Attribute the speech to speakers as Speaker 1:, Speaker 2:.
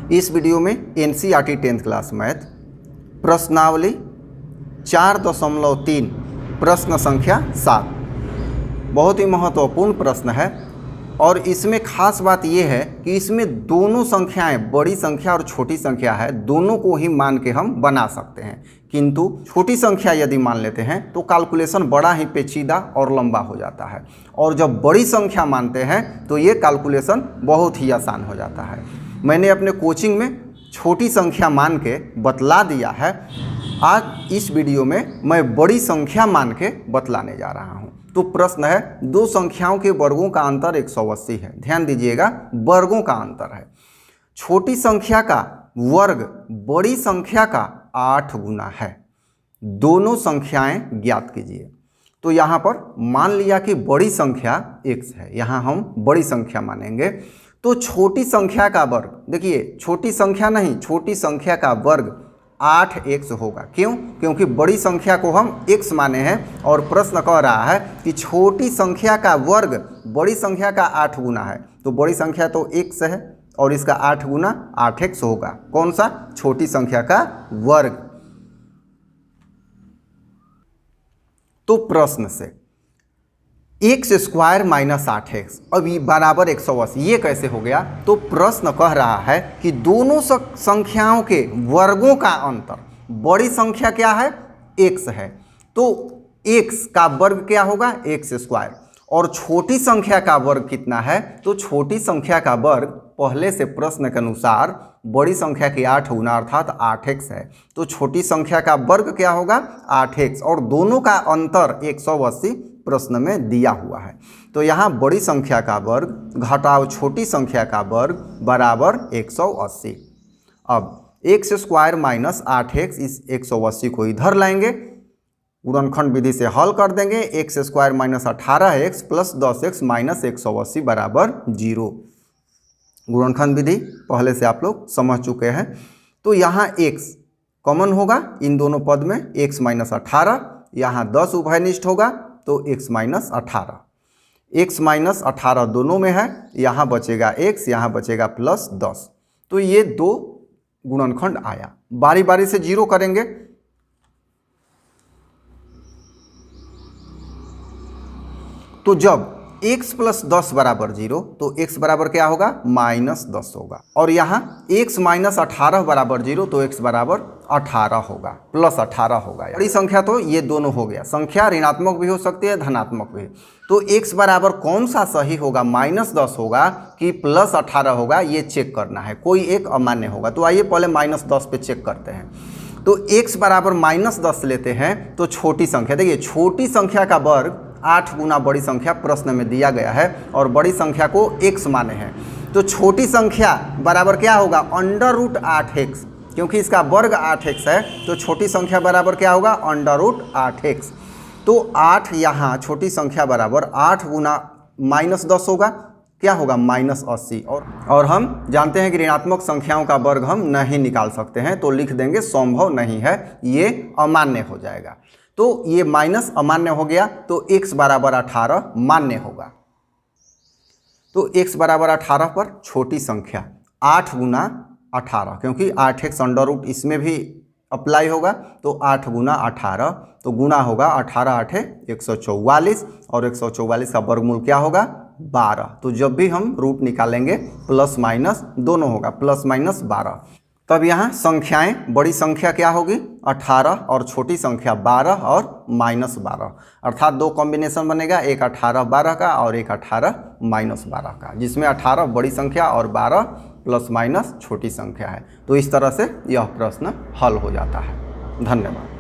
Speaker 1: इस वीडियो में NCERT 10th class math प्रश्नावली 4.3 प्रश्न संख्या 7 बहुत ही महत्वपूर्ण प्रश्न है। और इसमें खास बात यह है कि इसमें दोनों संख्याएं, बड़ी संख्या और छोटी संख्या है, दोनों को ही मान के हम बना सकते हैं। किंतु छोटी संख्या यदि मान लेते हैं तो कैलकुलेशन बड़ा ही पेचीदा और लंबा हो जाता है, और जब बड़ी संख्या मानते हैं तो ये कैलकुलेशन बहुत ही आसान हो जाता है। मैंने अपने कोचिंग में छोटी संख्या मान के बतला दिया है। आज इस वीडियो में मैं बड़ी संख्या मान के बतलाने जा रहा हूँ। तो प्रश्न है, दो संख्याओं के वर्गों का अंतर 180 है। ध्यान दीजिएगा, वर्गों का अंतर है। छोटी संख्या का वर्ग बड़ी संख्या का 8 गुना है। दोनों संख्याएं ज्ञात कीजिए। तो यहाँ पर मान लिया कि बड़ी संख्या x है, यहाँ हम बड़ी संख्या मानेंगे। तो छोटी संख्या का वर्ग, देखिए छोटी संख्या नहीं, छोटी संख्या का वर्ग 8x होगा। क्यों? क्योंकि बड़ी संख्या को हम x माने हैं और प्रश्न कह रहा है कि छोटी संख्या का वर्ग बड़ी संख्या का 8 गुना है। तो बड़ी संख्या तो x है और इसका 8 गुना 8x होगा। कौन सा? छोटी संख्या का वर्ग। तो प्रश्न से x स्क्वायर माइनस 8x अब ये बराबर 180, ये कैसे हो गया? तो प्रश्न कह रहा है कि दोनों संख्याओं के वर्गों का अंतर, बड़ी संख्या क्या है? x है, तो x का वर्ग क्या होगा? x square. और छोटी संख्या का वर्ग कितना है? तो छोटी संख्या का वर्ग पहले से प्रश्न के अनुसार बड़ी संख्या की 8 गुना अर्थात 8x है। तो छोटी संख्या का वर्ग क्या होगा? 8x, और दोनों का अंतर 180 प्रश्न में दिया हुआ है। तो यहाँ बड़ी संख्या का वर्ग घटाओ छोटी संख्या का वर्ग बराबर 180। अब x स्क्वायर माइनस 8x, इस 180 को इधर लाएंगे, गुणनखंड विधि से हल कर देंगे। x square minus 18x plus 10x minus 180 बराबर 0। गुणनखंड विधि पहले से आप लोग समझ चुके हैं। तो यहाँ x कॉमन होगा इन दोनों पद में, x माइनस 18, यहाँ 10 उभयनिष्ठ होगा तो x माइनस 18, x माइनस 18 दोनों में है, यहाँ बचेगा x, यहाँ बचेगा प्लस 10। तो ये दो गुणनखंड आया। बारी बारी से जीरो करेंगे। तो जब x प्लस 10 बराबर 0 तो x बराबर क्या होगा? माइनस 10 होगा। और यहाँ x माइनस 18 बराबर 0 तो x बराबर 18 होगा, प्लस 18 होगा। बड़ी संख्या तो ये दोनों हो गया। संख्या ऋणात्मक भी हो सकती है, धनात्मक भी। तो x बराबर कौन सा सही होगा? माइनस 10 होगा कि प्लस 18 होगा, ये चेक करना है। कोई एक अमान्य होगा। तो आइए पहले माइनस 10 पे चेक करते हैं। तो x बराबर माइनस 10 लेते हैं तो छोटी संख्या, देखिए छोटी संख्या का वर्ग 8 गुना बड़ी संख्या प्रश्न में दिया गया है और बड़ी संख्या को x माने हैं। तो छोटी संख्या बराबर क्या होगा? अंडर रूट 8x, क्योंकि इसका वर्ग 8x है। तो छोटी संख्या बराबर क्या होगा? Under root 8x। तो 8 यहाँ छोटी संख्या बराबर 8 गुना माइनस 10 होगा, क्या होगा? माइनस 80। और हम जानते हैं कि ऋणात्मक संख्याओं का वर्ग हम नहीं निकाल सकते हैं, तो लिख देंगे संभव नहीं है, ये अमान्य हो जाएगा। तो ये माइनस अमान्य हो गया, तो x बराबर 18 मान्य होगा। तो x बराबर 18 पर छोटी संख्या 8 गुना 18, क्योंकि 8x अंडर रूट इसमें भी अप्लाई होगा, तो 8 गुना 18, तो गुना होगा 18 8 144, और 144 का वर्गमूल क्या होगा? 12। तो जब भी हम रूट निकालेंगे प्लस माइनस दोनों होगा, प्लस माइनस 12। तब यहाँ संख्याएं, बड़ी संख्या क्या होगी? 18 और छोटी संख्या 12 और माइनस 12, अर्थात दो कॉम्बिनेशन बनेगा, एक 18 12 का और एक 18 माइनस 12 का, जिसमें 18 बड़ी संख्या और 12 प्लस माइनस छोटी संख्या है। तो इस तरह से यह प्रश्न हल हो जाता है। धन्यवाद।